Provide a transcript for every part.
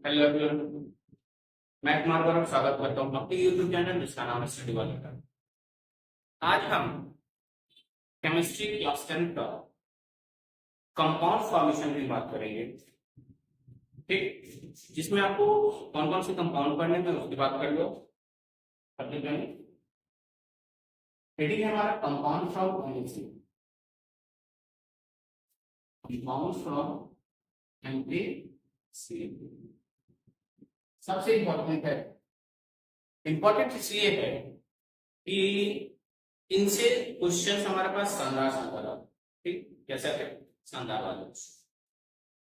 Hello everyone. मैं कुमार गौरव स्वागत करता हूँ अपने यूट्यूब चैनल जिसका नाम है स्टडी वाले का। आज हम केमिस्ट्री क्लास 10 का कंपाउंड फॉर्मेशन की बात करेंगे। ठीक, जिसमें आपको कौन कौन से कंपाउंड पढ़ने में उसकी बात कर लो। सबसे पहले हेडिंग है हमारा compound from chemistry, compound from chemistry. सबसे इंपॉर्टेंट इसलिए है कि इनसे क्वेश्चन हमारे पास शानदार शानदार आते हैं। ठीक, कैसे आते हैं? शानदार वाले।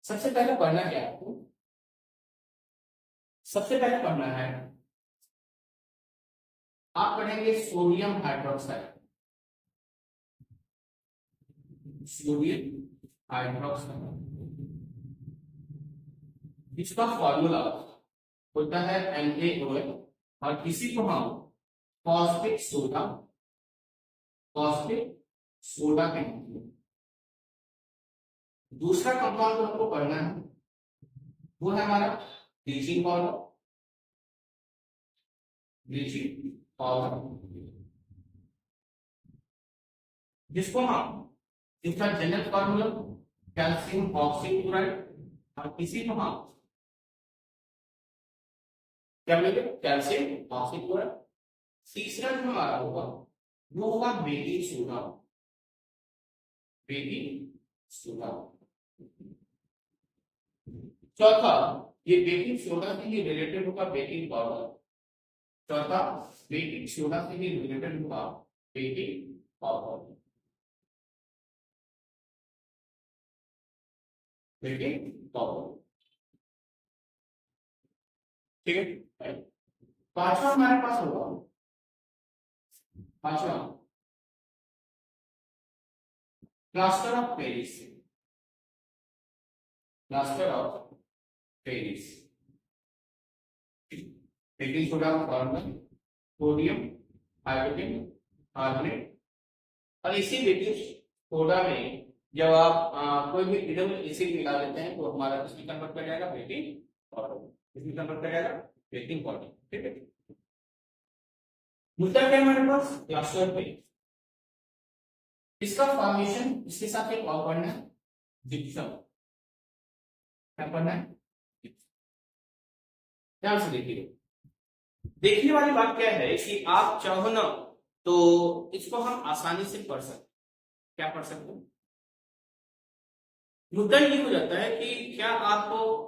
सबसे पहले पढ़ना क्या है आपको? सबसे पहले पढ़ना है, आप पढ़ेंगे सोडियम हाइड्रोक्साइड। सोडियम हाइड्रोक्साइड, इसका फॉर्मूला होता है NaOH और इसी को हम कॉस्टिक सोडा कहते हैं। दूसरा कंपाउंड आपको पढ़ना है वो है हमारा ब्लीचिंग पाउडर, जिसको हम इसका जनरल फॉर्मूला कैल्शियम ऑक्सीक्लोराइड और इसी को हम क्या बोलेंगे? Calcium oxychloride. तीसरा जो हमारा होगा वो होगा बेकिंग सोडा। चौथा, ये बेकिंग सोडा से ही रिलेटेड होगा बेकिंग पाउडर। चौथा, बेकिंग सोडा से ही रिलेटेड होगा बेकिंग पाउडर। बेकिंग पाउडर, ठीक है। पांचवा हमारे पास होगा, पांचवा plaster of Paris. Plaster of Paris, baking soda का फॉर्मूला सोडियम हाइड्रोजन कार्बोनेट। और इसी बेकिंग सोडा में जब आप कोई भी इधर एसिड मिला देते हैं तो हमारा किसमें कन्वर्ट कर जाएगा? Baking powder. किसमें कन्वर्ट कर जाएगा? Baking powder. ठीक है। मुद्दा क्या है हमारे पास? प्लास्टर पे इसका फॉर्मेशन, इसके साथ एक और पढ़ना है जिप्सम। क्या पढ़ना है? ध्यान से देखिए। देखने वाली बात क्या है कि आप चाहो ना तो इसको हम आसानी से पढ़ सकते। क्या पढ़ सकते हैं? मुद्दा ये हो जाता है कि क्या आपको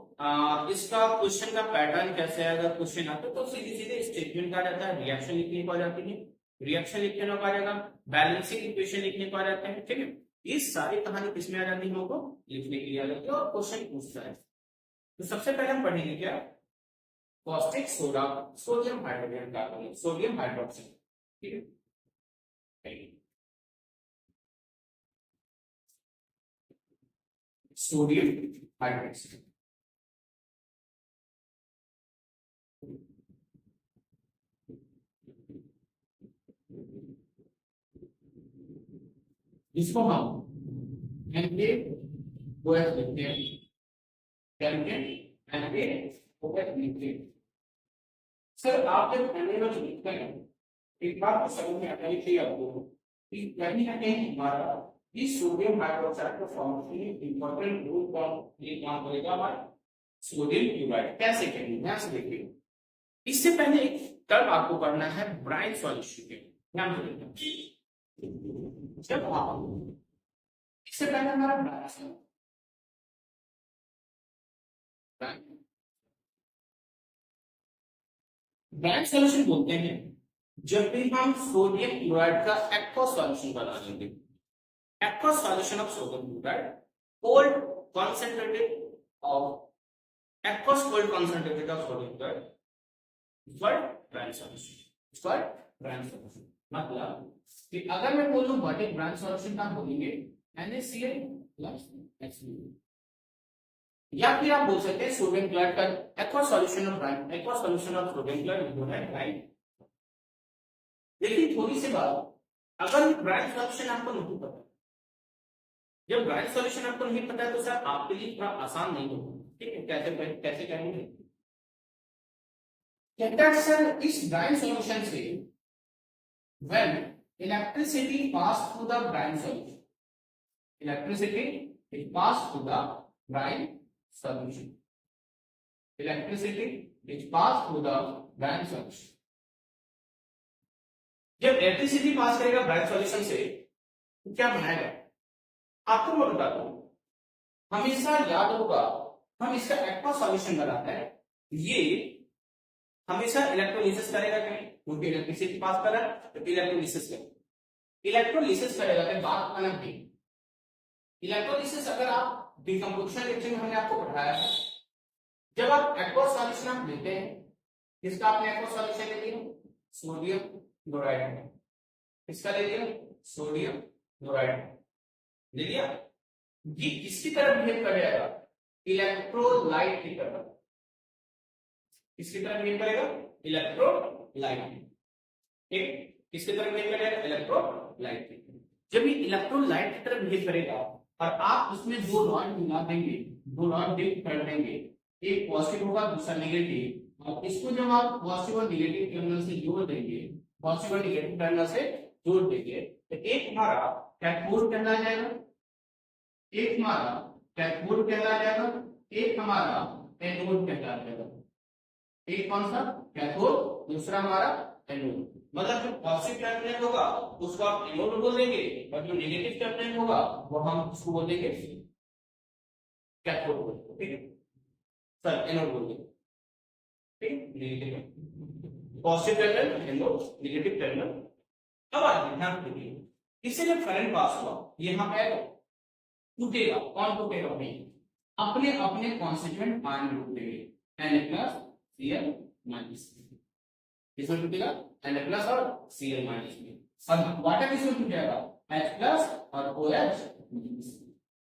इसका क्वेश्चन का पैटर्न कैसे है। अगर क्वेश्चन आता है तो सीधे सीधे स्टेटमेंट का जाता है, रिएक्शन लिखने को आ जाती है, रिएक्शन लिखने को आ जाएगा, बैलेंसिंग इक्वेशन लिखने को आ जाते हैं। ठीक है, ये सारी कहानी किसमें आ जाती है? हमको लिखने के लिए आ जाती है और क्वेश्चन पूछता है। तो सबसे पहले हम पढ़ेंगे क्या? Caustic soda, sodium hydrogen carbonate, sodium hydroxide. ठीक है, सोडियम हाइड्रोक्साइड। इसको हम NaOH लिखते हैं। क्या लिखते हैं? NaOH लिखते हैं। सर आप जब NaOH लिखते हैं एक बात तो समझ में आनी चाहिए आपको कि कहीं ना कहीं हमारा इस सोडियम हाइड्रोक्साइड को फॉर्म करने में इंपॉर्टेंट रोल काम करेगा हमारा सोडियम क्लोराइड। कैसे करेंगे? ध्यान से देखिए। इससे पहले एक टर्म आपको पढ़ना है ब्राइन सॉल्यूशन के। ध्यान से देखिए। जब आप इससे पहले हमारा ब्राइन सॉल्यूशन बोलते हैं जब भी हम सोडियम क्लोराइड का एक्वस सॉल्यूशन बना लेंगे। Aqueous solution of sodium chloride, cold concentrated of aqueous cold concentrated of sodium chloride is called brine solution. It's called brine solution। मतलब कि अगर मैं बोलूं व्हाट इज ब्राइन सॉल्यूशन का बोलेंगे NaCl प्लस HCl, या फिर आप बोल सकते हैं सोडियम क्लोराइड का aqueous solution of Bryan, aqueous solution of sodium chloride जो है ब्राइन। लेकिन थोड़ी सी बात, अगर ब्राइन सॉल्यूशन आपको नहीं पता, जब ब्राइन सॉल्यूशन आपको नहीं पता है तो सर आपके लिए थोड़ा आसान नहीं होगा। ठीक है, कैसे कैसे कहेंगे? कहता है सर इस ब्राइन सॉल्यूशन से when electricity pass through the brine solution, electricity is passed through the brine solution, electricity is passed through the brine solution. जब इलेक्ट्रिसिटी पास करेगा ब्राइन सॉल्यूशन से तो क्या बनाएगा, आपको मैं बताता हूं, हमेशा याद होगा हम इसका एक्वा सॉल्यूशन बनाते हैं, ये हमेशा इलेक्ट्रोलिसिस करेगा कहीं, क्योंकि इलेक्ट्रिसिटी पास कर रहा है तो इलेक्ट्रोलिसिस करेगा, इलेक्ट्रोलिसिस करेगा तो बात का नाम इलेक्ट्रोलिसिस। अगर आप डिकम्पोजिशन लेक्चर में हमने आपको पढ़ाया है, जब आप एक्वा सॉल्यूशन आप लेते हैं, किसका आपने एक्वा सॉल्यूशन ले लिया, सोडियम क्लोराइड, किसका ले लिया, सोडियम क्लोराइड ले लिया, ये किसकी तरह बिहेव करेगा, इलेक्ट्रोलाइट की तरह, किसकी तरह बिहेव करेगा, इलेक्ट्रोलाइट, ठीक, किसकी तरह बिहेव करेगा, इलेक्ट्रोलाइट। जब ये इलेक्ट्रोलाइट की तरह बिहेव करेगा और आप उसमें दो रॉड मिला देंगे, दो रॉड डिप कर देंगे, एक पॉजिटिव होगा दूसरा नेगेटिव, और इसको जब आप पॉजिटिव और नेगेटिव टर्मिनल से जोड़ देंगे, पॉजिटिव और नेगेटिव टर्मिनल से जोड़ देंगे, तो एक हमारा कैथोड कहला जाएगा, एक हमारा कैथोड कहला जाएगा, एक हमारा एनोड कहला जाएगा, एक कौन सा कैथोड, दूसरा हमारा एनोड। मतलब जो पॉजिटिव टर्मिनल होगा उसको आप एनोड बोल देंगे और जो नेगेटिव टर्मिनल होगा वो हम उसको बोल देंगे कैथोड बोल देंगे, ठीक है सर, एनोड बोल देंगे, ठीक, negative positive terminal anode, negative terminal. अब आइए ध्यान दीजिए, इससे जब करंट पास हुआ यहां पे टूटेगा, कौन टूटेगा भाई, अपने अपने कॉन्स्टिट्यूएंट आयन टूटेंगे, Na+Cl-, किसमें टूटेगा, Na+ और Cl- और वाटर किसमें टूटेगा, H+ और OH।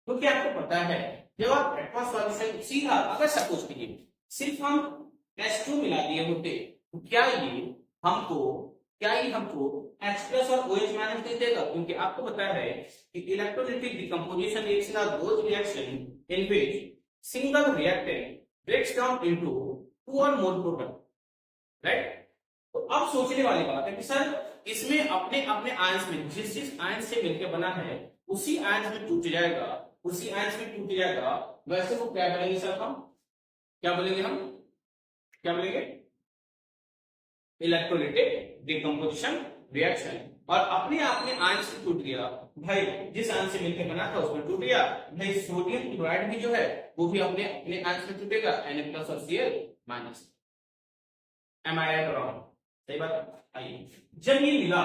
तो क्या आपको पता है, जब आप एक्वा सॉल्यूशन सीधा, अगर सपोज कीजिए सिर्फ हम H2 मिला दिए होते तो क्या ये हमको H+ और OH- दे देगा, क्योंकि आपको पता है कि electrolytic decomposition reaction are those reaction in which single reactant breaks down into two और मोर प्रोडक्ट, राइट। तो अब सोचने वाली बात है कि सर इसमें अपने अपने आयंस में जिस आयन से मिलकर बना है उसी आयंस में टूट जाएगा, उसी आयंस में टूट जाएगा, वैसे वो क्या बोलेंगे सर, हम क्या बोलेंगे इलेक्ट्रोलाइटिक डिकम्पोजिशन रिएक्शन। और अपने आप में आयन से टूट गया भाई, जिस आयन से मिलकर बना था उसमें टूट गया भाई, सोडियम क्लोराइड भी जो है वो भी अपने अपने आयन से टूटेगा, Na+ और Cl-। Am I right or wrong? सही बात। आइए जब ये मिला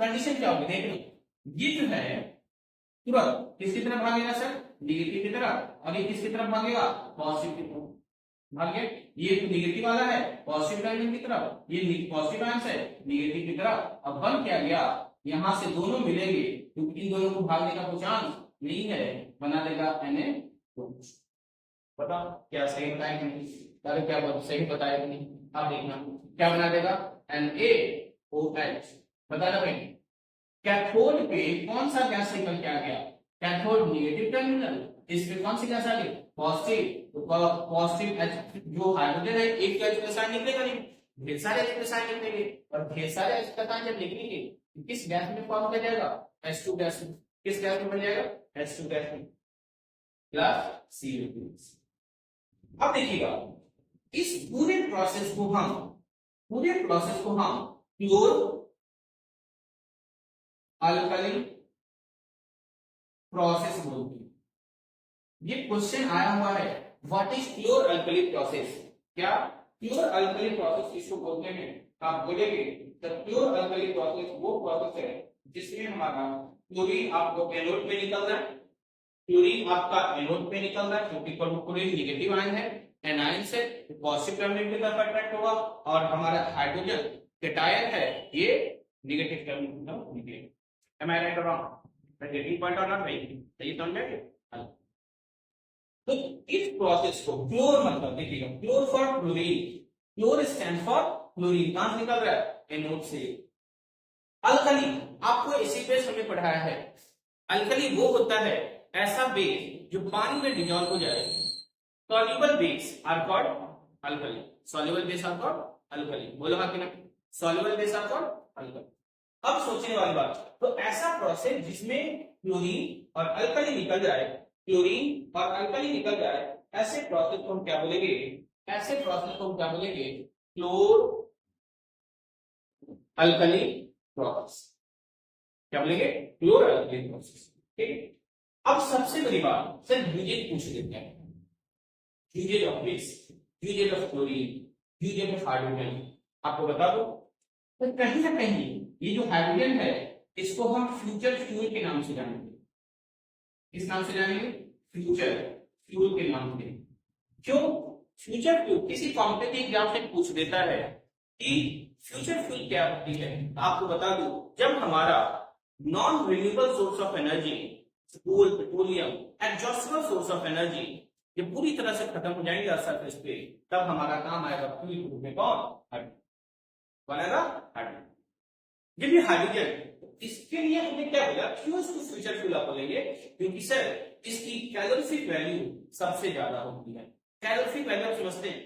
कंडीशन क्या होगी, देख लो, ये जो है तुरंत किसकी तरफ भागेगा सर, नेगेटिव की तरफ, और ये किसकी तरफ भागेगा, पॉजिटिव की तरफ भाग गया, ये तो नेगेटिव वाला है पॉजिटिव टर्मिनल की तरफ, ये पॉजिटिव आयन है नेगेटिव की तरफ। अब बन क्या गया, यहां से दोनों मिलेंगे क्योंकि इन दोनों को भागने का कोई चांस नहीं है, बना देगा Na2। बता क्या सही बताया कि नहीं, अरे क्या बात सही बताया कि नहीं, अब देखना क्या बना देगा, NaOH। बताना भाई, कैथोड पे कौन सा गैस निकल के आ गया, कैथोड नेगेटिव टर्मिनल, इस पे कौन सी गैस आ गई, पॉजिटिव। तो पॉजिटिव H जो हाइड्रोजन है एक H प्लस आयन निकलेगा नहीं, ढेर सारे H प्लस आयन निकलेंगे, और ढेर सारे H प्लस आयन जब निकलेंगे किस गैस में फॉर्म हो जाएगा, H2 गैस में, किस गैस में बन जाएगा, H2 गैस में प्लस Cl2। अब देखिएगा इस पूरे प्रोसेस को हम प्योर अल्कली प्रोसेस बोलते हैं। ये क्वेश्चन आया हुआ है, what is pure alkali process, क्या प्योर अल्कली प्रोसेस किसको बोलते हैं, आप बोलेंगे द प्योर अल्कली प्रोसेस वो प्रोसेस है जिसमें हमारा क्लोरीन आपको एनोड में निकल रहा है, क्लोरीन आपका एनोड पे निकल रहा है क्योंकि क्लोरीन नेगेटिव आयन है, एनायन से पॉजिटिव टर्मिनल की तरफ अट्रैक्ट होगा, और हमारा हाइड्रोजन कैटायन है ये नेगेटिव टर्मिनल की तरफ निकलेगा। Am I right or wrong? मैं गेटिंग पॉइंट और नॉट भाई, सही समझ में। तो इस प्रोसेस को प्योर मतलब देखिएगा, pure for chlorine, pure stand for chlorine, कहां से निकल रहा है, एनोड से। अल्कली आपको इसी बेस में पढ़ाया है, अल्कली वो होता है ऐसा बेस जो पानी में डिजॉल्व हो जाए, soluble base are called alkali, soluble base are called alkali, बोलो हाँ कि ना, सॉल्युबल बेस ऑफ अल्कली। अब सोचने वाली बात, तो ऐसा प्रोसेस जिसमें क्लोरीन और अल्कली निकल जाए, क्लोरीन और अल्कली निकल जाए, ऐसे प्रोसेस को हम क्या बोलेंगे, ऐसे प्रोसेस को हम क्या बोलेंगे, क्लोर अल्कली प्रोसेस, क्या बोलेंगे, क्लोर अल्कली प्रोसेस। ठीक है, अब सबसे बड़ी बात, सर यूजेज पूछ लेते हैं, uses of this, uses of chlorine, uses of hydrogen, आपको बता दो। तो कहीं ना कहीं ये जो हाइड्रोजन है इसको हम फ्यूचर फ्यूल के नाम से जानेंगे, किस नाम से जानेंगे, फ्यूचर फ्यूल के नाम से। क्यों फ्यूचर फ्यूल, किसी कॉम्पिटिटिव एग्जाम से पूछ देता है कि फ्यूचर फ्यूल क्या होती है। आपको बता दूं, जब हमारा non renewable source of energy, coal, petroleum, exhaustible source of energy ये पूरी तरह से खत्म हो जाएंगे सरफेस पे, तब हमारा काम आएगा फ्यूल के रूप में, कौन, हाइड्रोजन बनेगा, हाइड्रोजन। जब ये हाइड्रोजन, इसके लिए हमने क्या बोला, क्यों इसको फ्यूचर फ्यूल बोलेंगे, क्योंकि सर इसकी कैलोरीफिक वैल्यू सबसे ज्यादा होती है। कैलोरीफिक वैल्यू आप समझते हैं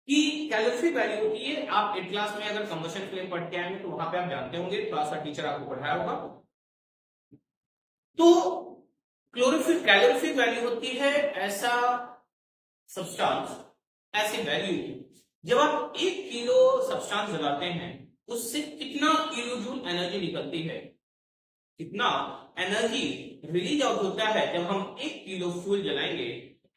कि कैलोरीफिक वैल्यू होती है, आप 8 क्लास में अगर कंबशन फ्लेम पढ़ के आएंगे तो वहां पे आप जानते होंगे, क्लास का टीचर आपको पढ़ाया होगा। तो कैलोरीफिक वैल्यू होती है ऐसा सब्सटेंस, ऐसी वैल्यू जब आप 1 किलो सब्सटेंस जलाते हैं उससे कितना किलो जूल एनर्जी निकलती है, कितना एनर्जी रिलीज आउट होता है जब हम 1 किलो फ्यूल जलाएंगे,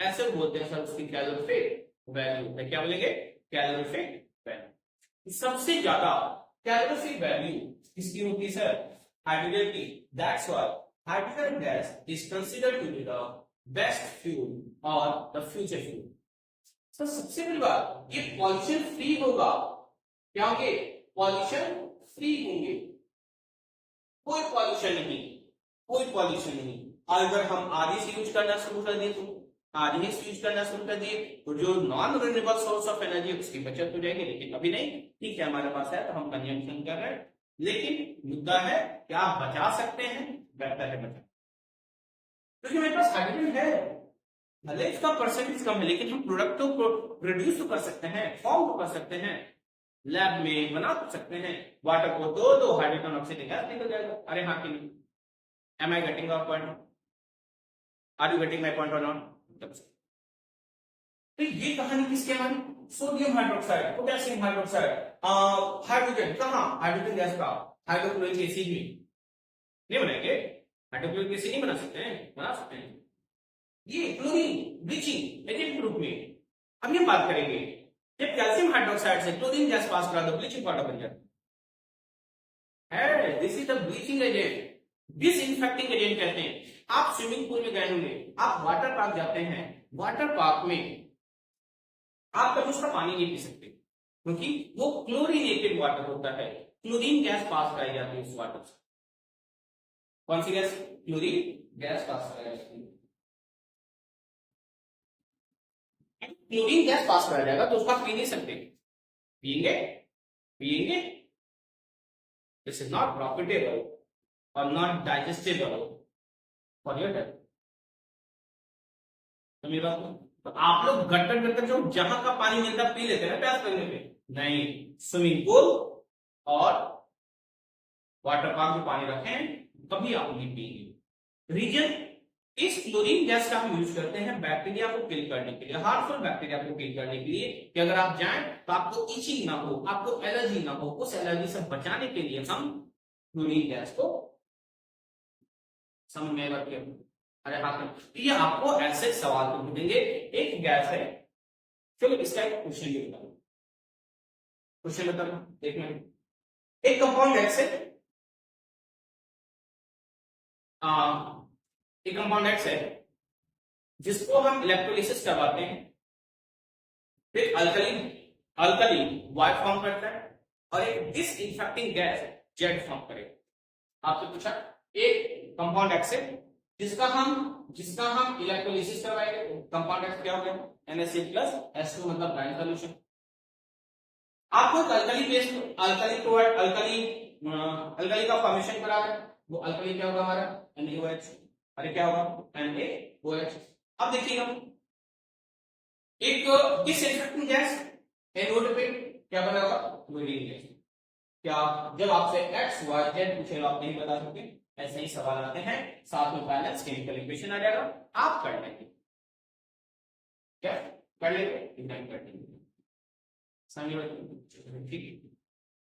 ऐसे बोलते हैं सर उसकी कैलोरीफिक वैल्यू है। क्या बोलेंगे, कैलोरीफिक वैल्यू। सबसे ज्यादा कैलोरीफिक वैल्यू किसकी होती है सर, हाइड्रोजन की। That's why hydrogen gas is considered to be the best fuel और द फ्यूचर फ्यूल। सर सबसे बड़ी बात, ये पॉल्यूशन फ्री होगा, क्या होंगे, पॉल्यूशन फ्री होंगे, कोई पॉल्यूशन नहीं, कोई पॉल्यूशन नहीं। अगर हम आगे से यूज करना शुरू कर दें, तो आगे से यूज करना शुरू कर दिए तो जो non renewable source of energy उसकी बचत हो जाएगी, लेकिन अभी नहीं। ठीक है, हमारे पास है तो हम कंजम्पशन कर रहे हैं, लेकिन मुद्दा है क्या आप बचा सकते हैं, बेहतर है बचा, क्योंकि मेरे पास हाइड्रोजन है, भले इसका परसेंटेज कम है लेकिन हम प्रोडक्ट को प्रोड्यूस तो कर सकते हैं, फॉर्म तो कर सकते हैं, लैब में बना सकते हैं। वाटर को दो हाइड्रोजन ऑक्सीजन गैस निकल जाएगा। अरे हाँ कि नहीं, am I getting our point, are you getting my point और नॉट। तो ये कहानी किसके बारे में, sodium hydroxide, potassium hydroxide, hydrogen कहाँ, हाइड्रोजन गैस का हाइड्रोक्लोरिक एसिड में नहीं बनाएंगे, हाइड्रोक्लोरिक एसिड नहीं बना सकते हैं, बना सकते हैं। ये क्लोरीन ब्लीचिंग एजेंट के रूप में अब हम बात करेंगे, जब कैल्शियम हाइड्रोक्साइड से क्लोरीन गैस पास करा दो ब्लीचिंग पाउडर बन जाता है। This is the bleaching agent, disinfecting agent कहते हैं। आप स्विमिंग पूल में गए होंगे, आप वाटर पार्क जाते हैं, वाटर पार्क में आप कभी उसका पानी नहीं पी सकते क्योंकि वो क्लोरीनेटेड वाटर होता है, क्लोरीन गैस पास कराई जाती है उस वाटर से। कौन सी गैस, क्लोरीन गैस पास कराई जाती है। क्लोरीन गैस पास करा जाएगा तो उसका पी नहीं सकते, पिएंगे पिएंगे, दिस इज नॉट प्रॉफिटेबल और not digestible for your health. समझ रहा हूं, तो आप लोग गटर गटर जो जहां का पानी मिलता पी लेते हैं प्यास लगने पे, नहीं, स्विमिंग पूल और वाटर पार्क में पानी रखें कभी आप नहीं पिएंगे। रीजन, इस क्लोरीन गैस का हम यूज करते हैं बैक्टीरिया को किल करने के लिए, हार्मफुल बैक्टीरिया को किल करने के लिए, कि अगर आप जाएं तो आपको इचिंग ना हो, आपको एलर्जी ना हो, उस एलर्जी से बचाने के लिए हम क्लोरीन गैस को समझ में रखें। अरे हाँ, ये आपको ऐसे सवाल तो पूछेंगे, एक गैस है, चलो इसका एक क्वेश्चन भी बताओ, क्वेश्चन बताओ देखना, एक कंपाउंड एक्स है, एक कंपाउंड एक्स है जिसको हम इलेक्ट्रोलिसिस करवाते हैं, फिर अल्कली वाई फॉर्म करता है और एक डिसइंफेक्टिंग गैस जेड फॉर्म करेगा। आपसे पूछा एक कंपाउंड एक्स है जिसका हम इलेक्ट्रोलिसिस करवाएंगे, कंपाउंड एक्स क्या हो गया, NaCl प्लस H2 मतलब ब्राइन सॉल्यूशन। आपको अल्कली बेस अल्कली का फॉर्मेशन करा है, वो अल्कली क्या होगा हमारा NaOH, अरे क्या होगा NaOH। अब देखिएगा एक डिसइंफेक्टिंग गैस एनोड पे क्या बना होगा, क्लोरीन गैस। क्या जब आपसे एक्स वाई जेड पूछेगा आप नहीं बता सकते, ऐसे ही सवाल आते हैं, साथ में बैलेंस केमिकल इक्वेशन आ जाएगा, आप कर लेंगे, क्या कर लेंगे, एग्जाम कर लेंगे, समझ में, ठीक है।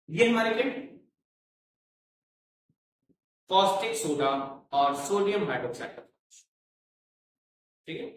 ये हमारे लिए कॉस्टिक सोडा और सोडियम हाइड्रोक्साइड, ठीक है।